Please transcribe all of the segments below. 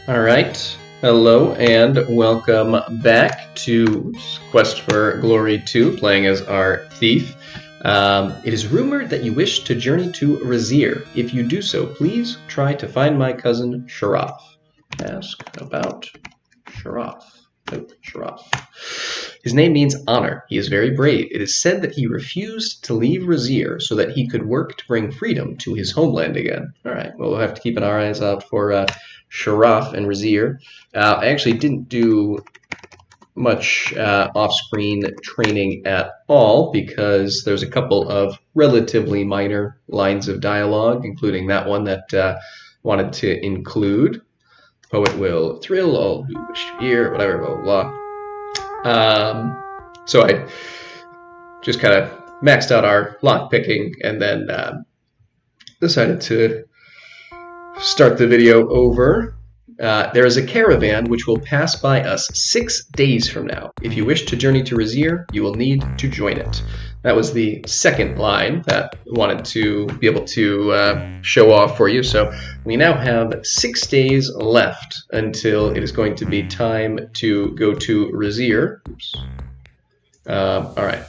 Alright, hello and welcome back to Quest for Glory 2, playing as our thief. It is rumored that you wish to journey to Razir. If you do so, please try to find my cousin Sharaf. Ask about Sharaf. Oh, Sharaf. His name means honor. He is very brave. It is said that he refused to leave Razir so that he could work to bring freedom to his homeland again. Alright, well, we'll have to keep our eyes out for Sharaf and Razir. I actually didn't do much off-screen training at all because there's a couple of relatively minor lines of dialogue, including that one that wanted to include. Poet will thrill all who wish to hear, whatever, blah, blah, blah. So I just kind of maxed out our lockpicking and then decided to start the video over. There is a caravan which will pass by us 6 days from now. If you wish to journey to Razir, you will need to join it. That was the second line that I wanted to be able to show off for you. So we now have 6 days left until it is going to be time to go to Razir. Oops. All right.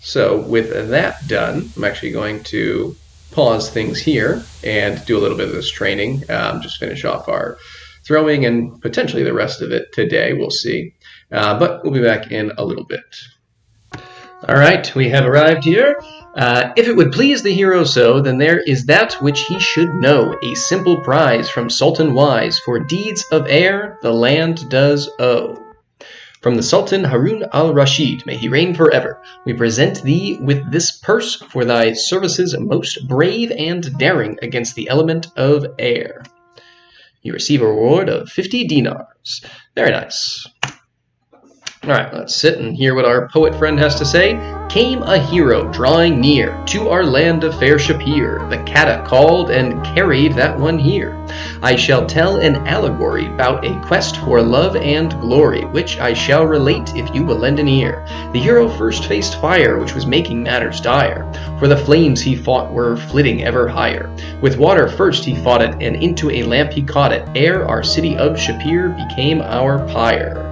So with that done, I'm actually going to pause things here and do a little bit of this training. Just finish off our throwing and potentially the rest of it today. We'll see. But we'll be back in a little bit. All right, we have arrived here. If it would please the hero so, then there is that which he should know, a simple prize from Sultan Wise, for deeds of air the land does owe. From the Sultan Harun al-Rashid, may he reign forever, we present thee with this purse for thy services most brave and daring against the element of air. You receive a reward of 50 dinars. Very nice. All right, let's sit and hear what our poet friend has to say. Came a hero drawing near to our land of fair Shapir. The Kata called and carried that one here. I shall tell an allegory about a quest for love and glory, which I shall relate if you will lend an ear. The hero first faced fire, which was making matters dire, for the flames he fought were flitting ever higher. With water first he fought it, and into a lamp he caught it, ere our city of Shapir became our pyre.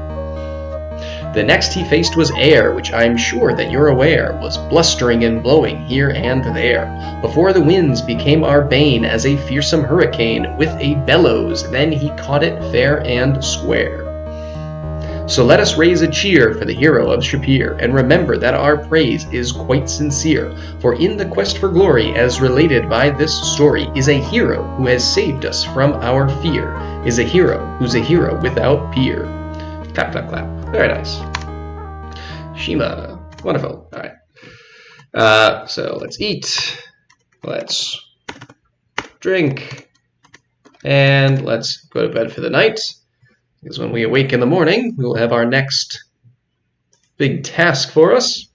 The next he faced was air, which I am sure that you're aware was blustering and blowing here and there. Before the winds became our bane as a fearsome hurricane, with a bellows then he caught it fair and square. So let us raise a cheer for the hero of Shapir, and remember that our praise is quite sincere, for in the quest for glory, as related by this story, is a hero who has saved us from our fear, is a hero who's a hero without peer. Clap, clap, clap. Very nice. Shima. Wonderful. All right. So let's eat. Let's drink. And let's go to bed for the night. Because when we awake in the morning, we will have our next big task for us.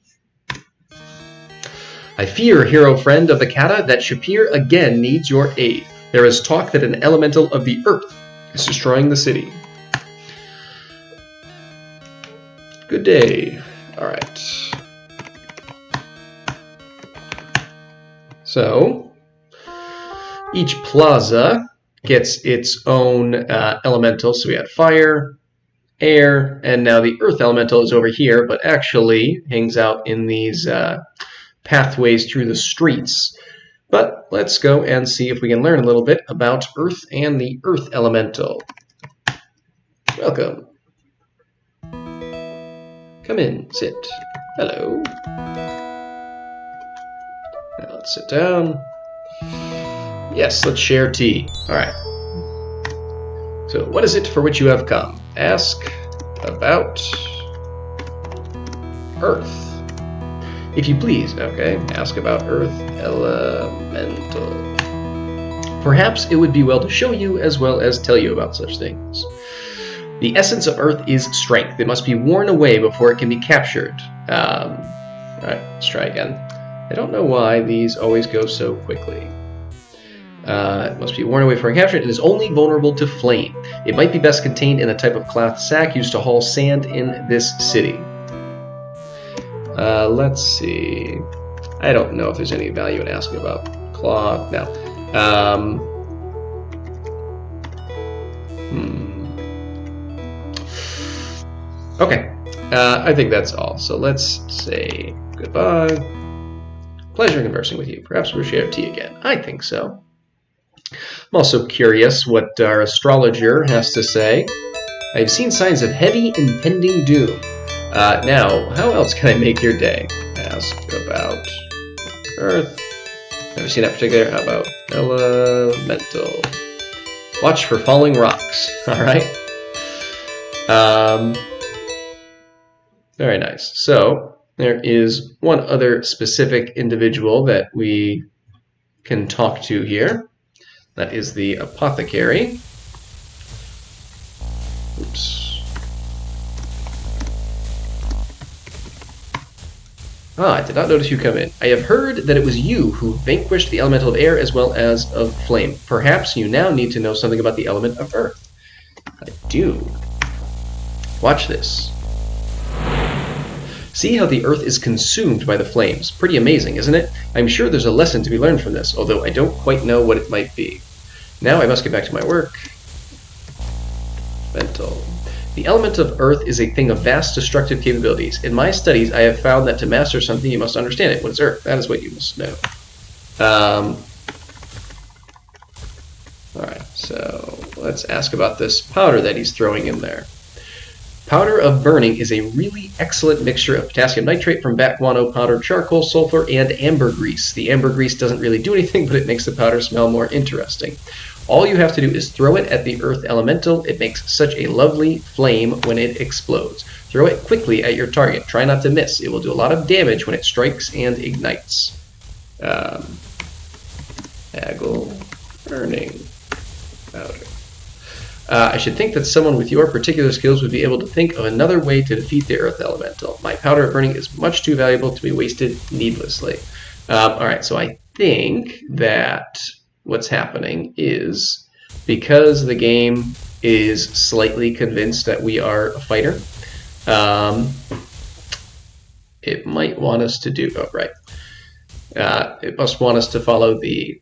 I fear, hero friend of the Kata, that Shapir again needs your aid. There is talk that an elemental of the earth is destroying the city. Good day. All right. So each plaza gets its own elemental. So we had fire, air, and now the earth elemental is over here, but actually hangs out in these pathways through the streets. But let's go and see if we can learn a little bit about earth and the earth elemental. Welcome. Come in, sit. Hello. Now let's sit down. Yes, let's share tea. All right. So, what is it for which you have come? Ask about Earth. If you please, okay. Ask about Earth Elemental. Perhaps it would be well to show you as well as tell you about such things. The essence of Earth is strength. It must be worn away before it can be captured. All right, let's try again. I don't know why these always go so quickly. It must be worn away before captured. It is only vulnerable to flame. It might be best contained in a type of cloth sack used to haul sand in this city. Let's see. I don't know if there's any value in asking about cloth. No. Okay, I think that's all. So let's say goodbye. Pleasure conversing with you. Perhaps we'll share tea again. I think so. I'm also curious what our astrologer has to say. I've seen signs of heavy impending doom. Now, how else can I make your day? Ask about Earth. Never seen that particular. How about elemental? Watch for falling rocks. All right. Very nice. So there is one other specific individual that we can talk to here. That is the apothecary. Oops. Ah, I did not notice you come in. I have heard that it was you who vanquished the elemental of air as well as of flame. Perhaps you now need to know something about the element of earth. I do. Watch this. See how the earth is consumed by the flames. Pretty amazing, isn't it? I'm sure there's a lesson to be learned from this, although I don't quite know what it might be. Now I must get back to my work. Mental. The element of earth is a thing of vast destructive capabilities. In my studies, I have found that to master something, you must understand it. What is earth? That is what you must know. Alright, so let's ask about this powder that he's throwing in there. Powder of burning is a really excellent mixture of potassium nitrate from bat guano powder, charcoal, sulfur, and ambergris. The ambergris doesn't really do anything, but it makes the powder smell more interesting. All you have to do is throw it at the earth elemental. It makes such a lovely flame when it explodes. Throw it quickly at your target. Try not to miss. It will do a lot of damage when it strikes and ignites. Haggle burning powder. I should think that someone with your particular skills would be able to think of another way to defeat the earth elemental. My powder of burning is much too valuable to be wasted needlessly. Alright, so I think that what's happening is because the game is slightly convinced that we are a fighter, it might want us to do, it must want us to follow the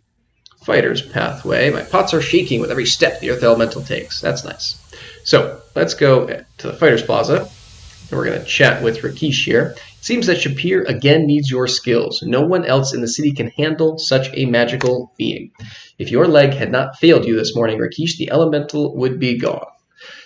fighter's pathway. My pots are shaking with every step the earth elemental takes. That's nice. So let's go to the fighter's plaza. And we're going to chat with Rakesh here. It seems that Shapir again needs your skills. No one else in the city can handle such a magical being. If your leg had not failed you this morning, Rakesh, the elemental would be gone.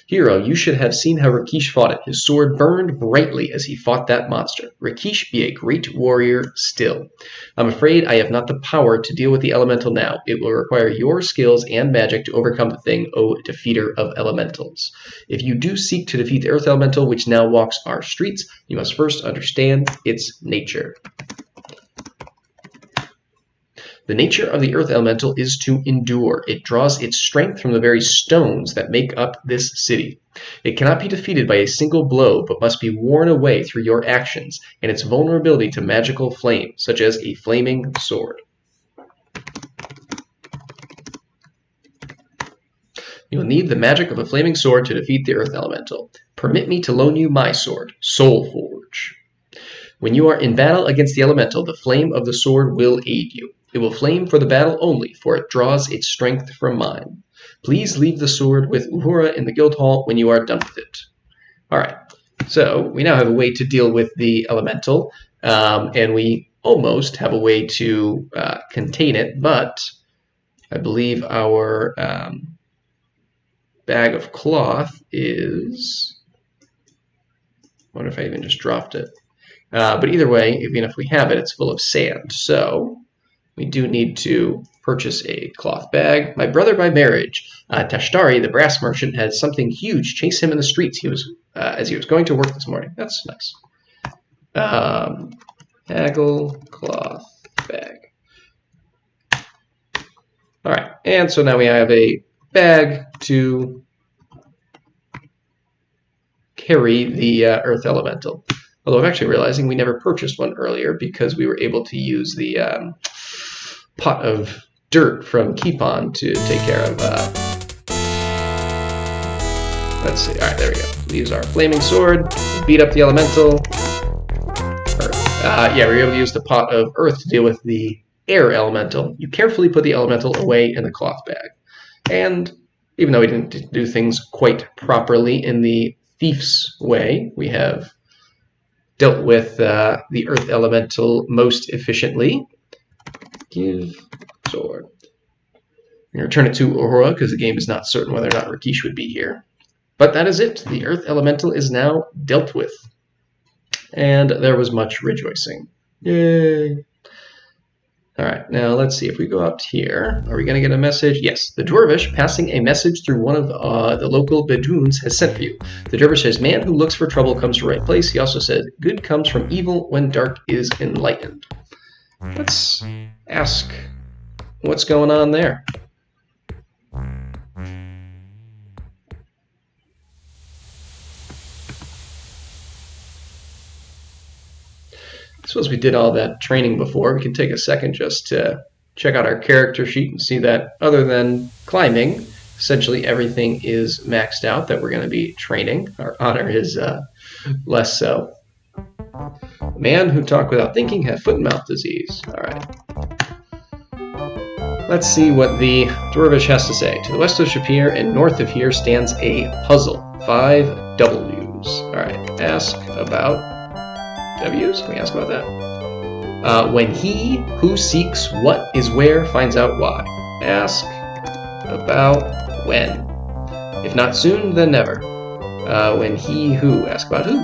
Hero, you should have seen how Rakesh fought it. His sword burned brightly as he fought that monster. Rakesh be a great warrior still. I'm afraid I have not the power to deal with the elemental now. It will require your skills and magic to overcome the thing, O defeater of elementals. If you do seek to defeat the earth elemental, which now walks our streets, you must first understand its nature. The nature of the earth elemental is to endure. It draws its strength from the very stones that make up this city. It cannot be defeated by a single blow, but must be worn away through your actions and its vulnerability to magical flame, such as a flaming sword. You will need the magic of a flaming sword to defeat the earth elemental. Permit me to loan you my sword, Soul Forge. When you are in battle against the elemental, the flame of the sword will aid you. It will flame for the battle only, for it draws its strength from mine. Please leave the sword with Uhura in the guild hall when you are done with it. Alright, so we now have a way to deal with the elemental, and we almost have a way to contain it, but I believe our bag of cloth is... I wonder if I even just dropped it. But either way, even if we have it, it's full of sand, so... we do need to purchase a cloth bag. My brother by marriage, Tashtari, the brass merchant, had something huge chase him in the streets as he was going to work this morning. That's nice. Haggle cloth bag. All right, and so now we have a bag to carry the earth elemental. Although I'm actually realizing we never purchased one earlier because we were able to use the pot of dirt from Keepon to take care of. Let's see. All right, there we go. We'll use our flaming sword, beat up the elemental. Yeah, we're able to use the pot of earth to deal with the air elemental. You carefully put the elemental away in the cloth bag. And even though we didn't do things quite properly in the thief's way, we have dealt with the earth elemental most efficiently. Give sword. I'm going to return it to Aurora because the game is not certain whether or not Rakesh would be here. But that is it. The earth elemental is now dealt with. And there was much rejoicing. Yay! Alright, now let's see if we go up here. Are we going to get a message? Yes. The Dwarvish, passing a message through one of the local Bedoons, has sent for you. The Dwarvish says, man who looks for trouble comes to the right place. He also said, good comes from evil when dark is enlightened. Let's ask what's going on there. I suppose we did all that training before. We can take a second just to check out our character sheet and see that other than climbing, essentially everything is maxed out that we're going to be training. Our honor is less so. A man who talked without thinking had foot and mouth disease. All right. Let's see what the Dwarvish has to say. To the west of Shapir and north of here stands a puzzle. 5 W's. All right. Ask about W's? Can we ask about that? When he who seeks what is where finds out why. Ask about when. If not soon, then never. When he who. Ask about who.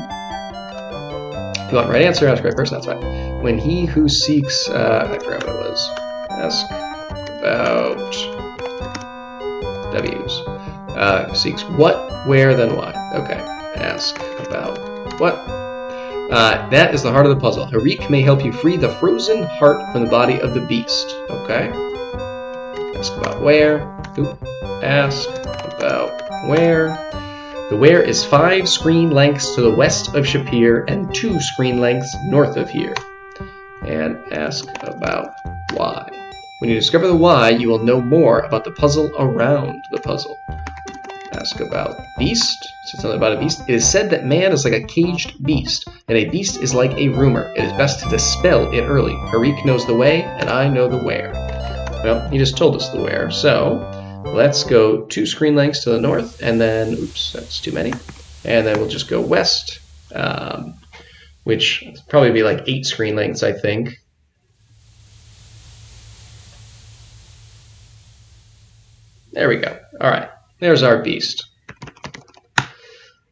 If you want the right answer, ask the right person, that's fine. When he who seeks. I forgot what it was. Ask about W's. Seeks what, where, then why. Okay. Ask about what. That is the heart of the puzzle. Harik may help you free the frozen heart from the body of the beast. Okay. Ask about where. Ask about where. The where is 5 screen lengths to the west of Shapir and 2 screen lengths north of here. And ask about why. When you discover the why, you will know more about the puzzle around the puzzle. Ask about beast. So something about a beast. It is said that man is like a caged beast, and a beast is like a rumor. It is best to dispel it early. Harik knows the way, and I know the where. Well, he just told us the where, so let's go 2 screen lengths to the north, and then, oops, that's too many. And then we'll just go west, which will probably be like 8 screen lengths, I think. There we go. All right. There's our beast.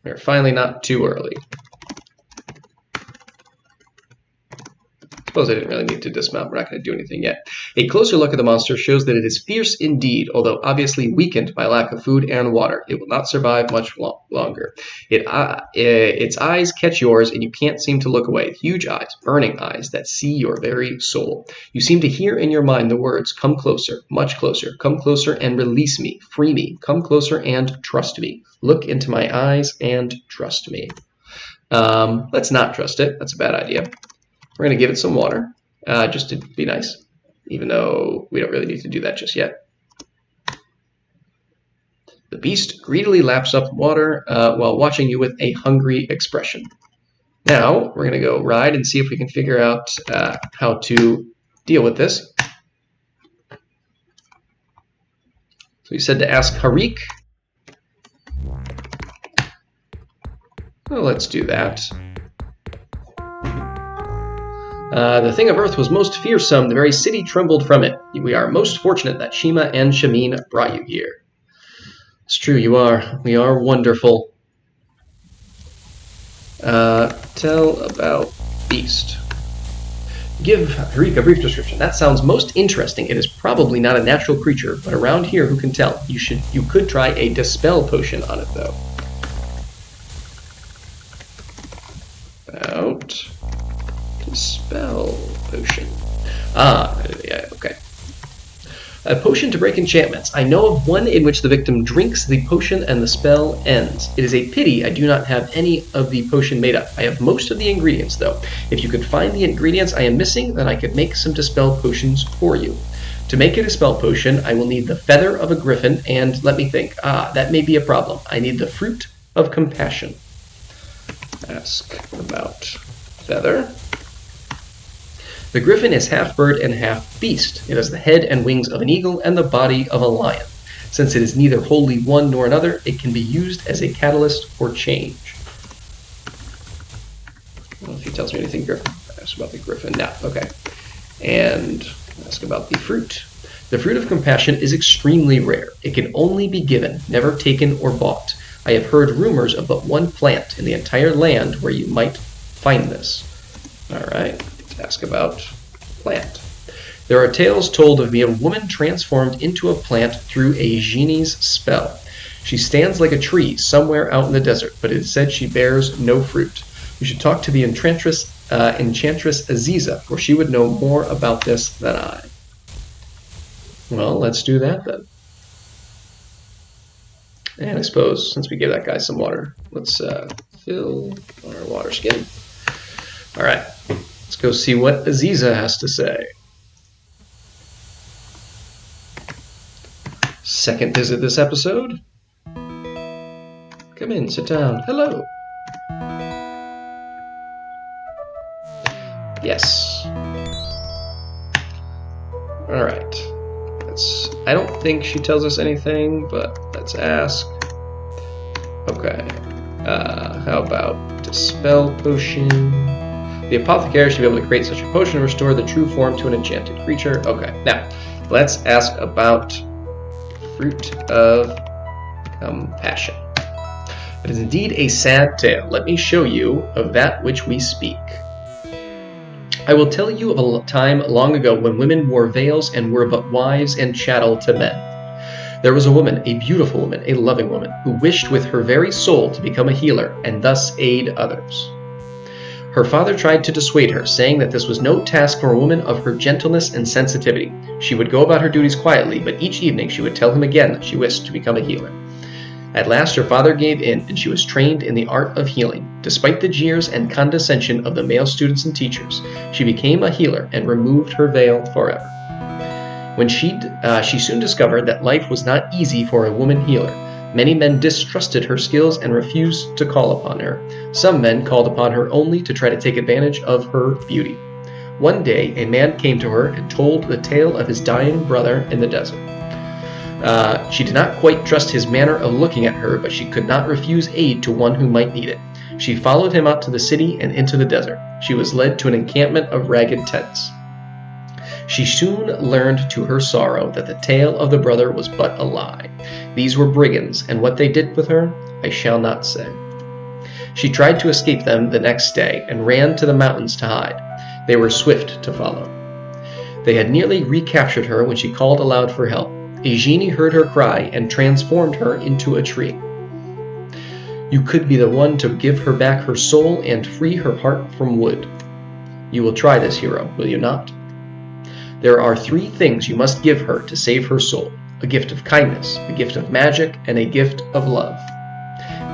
We're finally not too early. Suppose I didn't really need to dismount. We're not going to do anything yet. A closer look at the monster shows that it is fierce indeed, although obviously weakened by lack of food and water. It will not survive much longer. Its eyes catch yours, and you can't seem to look away. Huge eyes, burning eyes that see your very soul. You seem to hear in your mind the words, come closer, much closer, come closer and release me, free me, come closer and trust me. Look into my eyes and trust me. Let's not trust it. That's a bad idea. We're going to give it some water, just to be nice, even though we don't really need to do that just yet. The beast greedily laps up water while watching you with a hungry expression. Now, we're going to go ride and see if we can figure out how to deal with this. So we said to ask Harik. Well, let's do that. The thing of earth was most fearsome, the very city trembled from it. We are most fortunate that Shima and Shamin brought you here. It's true, you are. We are wonderful. Tell about beast. Give Harik a brief description. That sounds most interesting. It is probably not a natural creature, but around here, who can tell? You could try a dispel potion on it, though. Out. Dispel potion. Yeah, okay. A potion to break enchantments. I know of one in which the victim drinks the potion and the spell ends. It is a pity I do not have any of the potion made up. I have most of the ingredients, though. If you could find the ingredients I am missing, then I could make some dispel potions for you. To make a dispel potion, I will need the feather of a griffin, and let me think. That may be a problem. I need the fruit of compassion. Ask about feather. The griffin is half bird and half beast. It has the head and wings of an eagle and the body of a lion. Since it is neither wholly one nor another, it can be used as a catalyst for change. I don't know if he tells me anything, Griffin. Ask about the griffin. No, okay. And ask about the fruit. The fruit of compassion is extremely rare. It can only be given, never taken or bought. I have heard rumors of but one plant in the entire land where you might find this. All right, let's ask about plant. There are tales told of me of a woman transformed into a plant through a genie's spell. She stands like a tree somewhere out in the desert, but it is said she bears no fruit. You should talk to the enchantress Aziza, for she would know more about this than I. Well, let's do that then. And I suppose, since we gave that guy some water, let's fill our water skin. All right, let's go see what Aziza has to say. Second visit this episode. Come in, sit down. Hello. Yes. All right. I don't think she tells us anything, but let's ask. Okay. How about Dispel Potion? The apothecary should be able to create such a potion to restore the true form to an enchanted creature. Okay. Now, let's ask about Fruit of Compassion. It is indeed a sad tale. Let me show you of that which we speak. I will tell you of a time long ago when women wore veils and were but wives and chattel to men. There was a woman, a beautiful woman, a loving woman, who wished with her very soul to become a healer and thus aid others. Her father tried to dissuade her, saying that this was no task for a woman of her gentleness and sensitivity. She would go about her duties quietly, but each evening she would tell him again that she wished to become a healer. At last her father gave in, and she was trained in the art of healing. Despite the jeers and condescension of the male students and teachers, she became a healer and removed her veil forever. When she soon discovered that life was not easy for a woman healer. Many men distrusted her skills and refused to call upon her. Some men called upon her only to try to take advantage of her beauty. One day, a man came to her and told the tale of his dying brother in the desert. She did not quite trust his manner of looking at her, but she could not refuse aid to one who might need it. She followed him out to the city and into the desert. She was led to an encampment of ragged tents. She soon learned to her sorrow that the tale of the brother was but a lie. These were brigands, and what they did with her, I shall not say. She tried to escape them the next day and ran to the mountains to hide. They were swift to follow. They had nearly recaptured her when she called aloud for help. A genie heard her cry and transformed her into a tree. You could be the one to give her back her soul and free her heart from wood. You will try this, hero, will you not? There are 3 things you must give her to save her soul: a gift of kindness, a gift of magic, and a gift of love.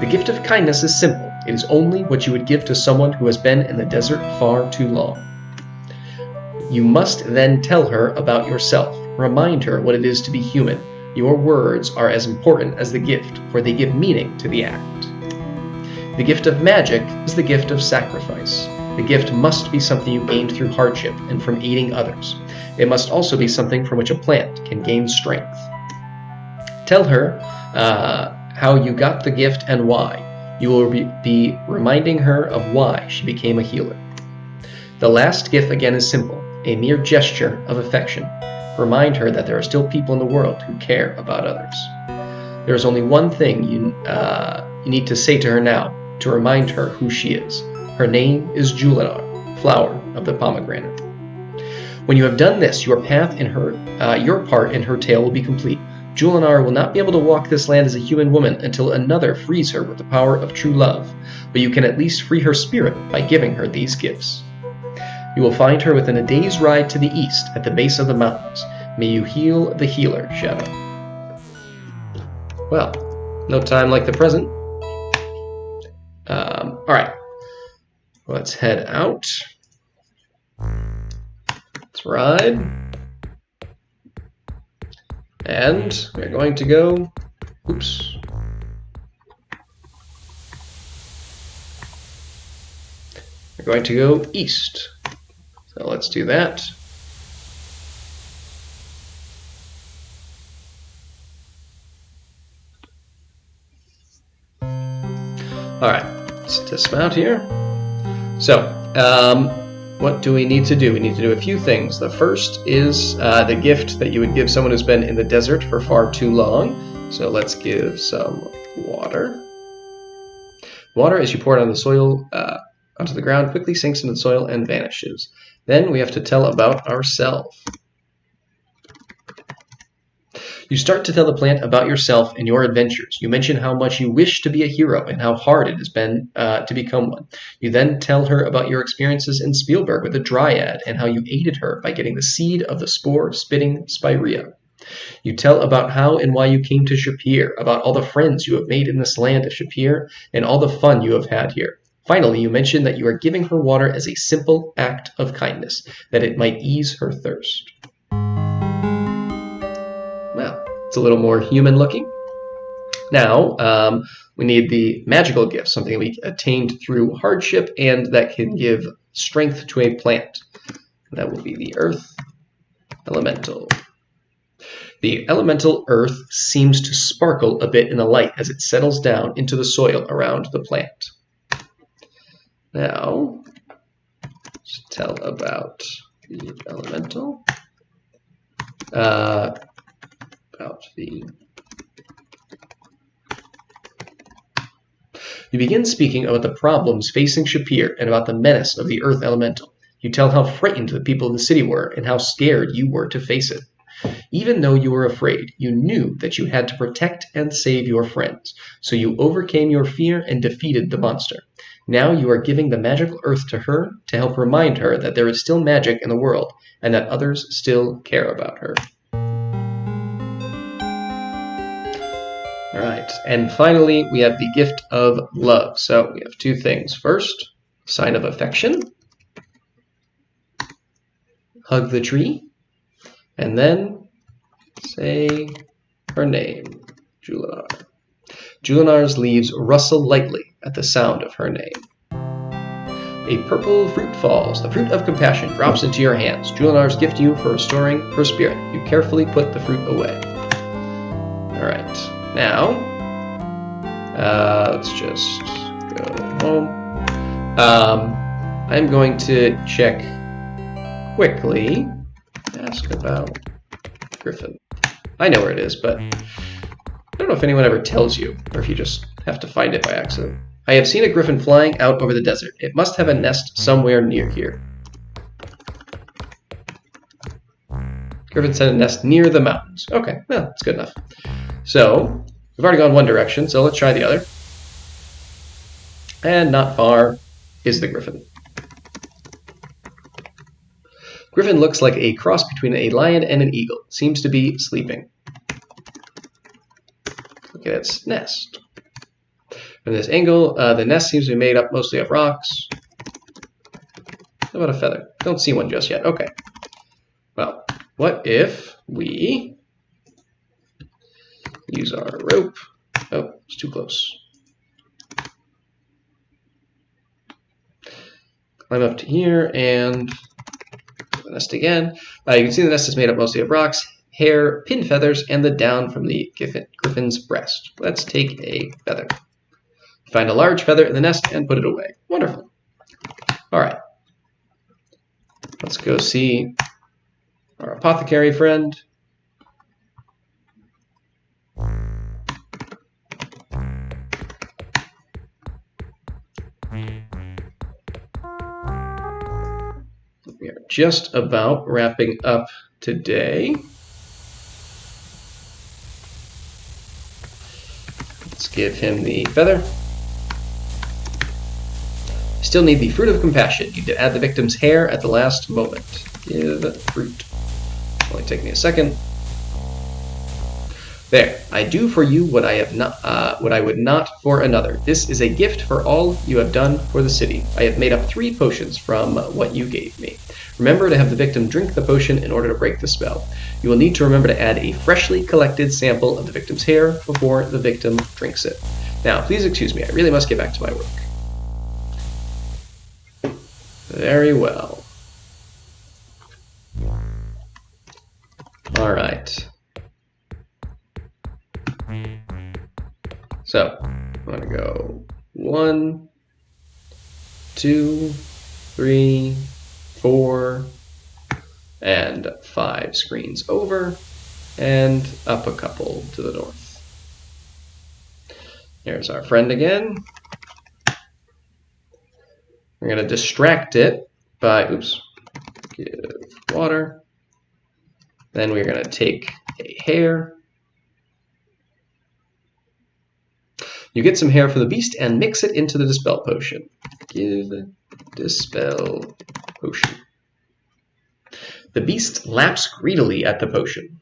The gift of kindness is simple. It is only what you would give to someone who has been in the desert far too long. You must then tell her about yourself. Remind her what it is to be human. Your words are as important as the gift, for they give meaning to the act. The gift of magic is the gift of sacrifice. The gift must be something you gained through hardship and from aiding others. It must also be something from which a plant can gain strength. Tell her how you got the gift and why. You will be reminding her of why she became a healer. The last gift again is simple, a mere gesture of affection. Remind her that there are still people in the world who care about others. There is only one thing you need to say to her now to remind her who she is. Her name is Julanar, flower of the pomegranate. When you have done this, your part in her tale will be complete. Julanar will not be able to walk this land as a human woman until another frees her with the power of true love, but you can at least free her spirit by giving her these gifts. You will find her within a day's ride to the east at the base of the mountains. May you heal the healer, Shadow. Well, no time like the present. All right, let's head out. Let's ride. And we're going to go, oops. We're going to go east. So let's do that. All right, let's dismount here. So, what do we need to do? We need to do a few things. The first is the gift that you would give someone who's been in the desert for far too long. So let's give some water. Water, as you pour it on the soil, onto the ground, quickly sinks into the soil and vanishes. Then we have to tell about ourselves. You start to tell the plant about yourself and your adventures. You mention how much you wish to be a hero and how hard it has been to become one. You then tell her about your experiences in Spielberg with the Dryad and how you aided her by getting the seed of the spore-spitting spirea. You tell about how and why you came to Shapir, about all the friends you have made in this land of Shapir, and all the fun you have had here. Finally, you mention that you are giving her water as a simple act of kindness, that it might ease her thirst. Well, it's a little more human looking. Now, we need the magical gift, something we attained through hardship and that can give strength to a plant. That will be the earth elemental. The elemental earth seems to sparkle a bit in the light as it settles down into the soil around the plant. Now, let's tell about the elemental. You begin speaking about the problems facing Shapir and about the menace of the earth elemental. You tell how frightened the people of the city were and how scared you were to face it. Even though you were afraid, you knew that you had to protect and save your friends, so you overcame your fear and defeated the monster. Now you are giving the magical earth to her to help remind her that there is still magic in the world and that others still care about her. All right, and finally, we have the gift of love. So we have two things. First, sign of affection. Hug the tree. And then say her name, Julanar. Julanar's leaves rustle lightly at the sound of her name. A purple fruit falls. The fruit of compassion drops into your hands. Julanar's gift to you for restoring her spirit. You carefully put the fruit away. All right, now let's just go home. I'm going to check quickly. Ask about Griffin. I know where it is, but I don't know if anyone ever tells you, or if you just have to find it by accident. I have seen a griffin flying out over the desert. It must have a nest somewhere near here. Griffins had a nest near the mountains. Okay, well, that's good enough. So, we've already gone one direction, so let's try the other. And not far is the griffin. Griffin looks like a cross between a lion and an eagle. Seems to be sleeping. Look at its nest. From this angle, the nest seems to be made up mostly of rocks. How about a feather? Don't see one just yet. Okay. Well, what if we use our rope? Oh, it's too close. Climb up to here and the nest again. You can see the nest is made up mostly of rocks, hair, pin feathers, and the down from the griffin's breast. Let's take a feather. Find a large feather in the nest and put it away. Wonderful. All right. Let's go see our apothecary friend. We are just about wrapping up today. Let's give him the feather. Still need the fruit of compassion. You did add the victim's hair at the last moment. Give fruit. Only take me a second. There. I do for you what I would not for another. This is a gift for all you have done for the city. I have made up 3 potions from what you gave me. Remember to have the victim drink the potion in order to break the spell. You will need to remember to add a freshly collected sample of the victim's hair before the victim drinks it. Now, please excuse me. I really must get back to my work. Very well. All right. So, I'm going to go 1, 2, 3, 4, and 5 screens over, and up a couple to the north. There's our friend again. We're going to distract it by, give water. Then we're going to take a hair. You get some hair for the beast and mix it into the dispel potion. Give dispel potion. The beast laps greedily at the potion.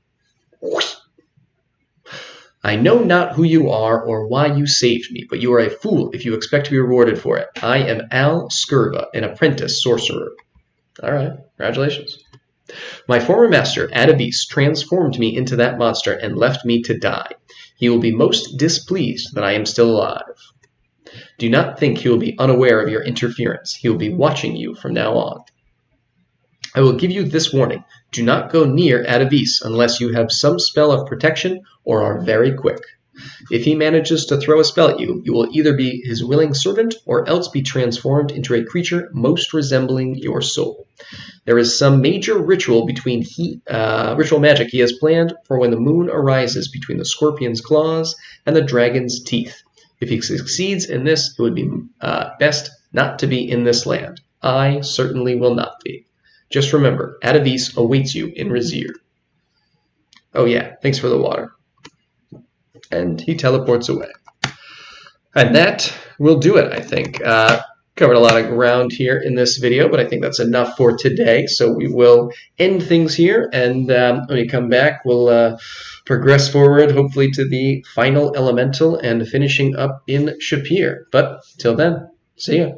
I know not who you are or why you saved me, but you are a fool if you expect to be rewarded for it. I am Al Scurva, an apprentice sorcerer. All right, congratulations. My former master, Adabis, transformed me into that monster and left me to die. He will be most displeased that I am still alive. Do not think he will be unaware of your interference. He will be watching you from now on. I will give you this warning. Do not go near Adabis unless you have some spell of protection or are very quick. If he manages to throw a spell at you, you will either be his willing servant or else be transformed into a creature most resembling your soul. There is some major ritual ritual magic he has planned for when the moon arises between the scorpion's claws and the dragon's teeth. If he succeeds in this, it would be best not to be in this land. I certainly will not be. Just remember, Adabis awaits you in Razir. Oh yeah, thanks for the water. And he teleports away. And that will do it, I think. Covered a lot of ground here in this video, but I think that's enough for today. So we will end things here, and when we come back, we'll progress forward, hopefully to the final elemental and finishing up in Shapir. But till then, see ya.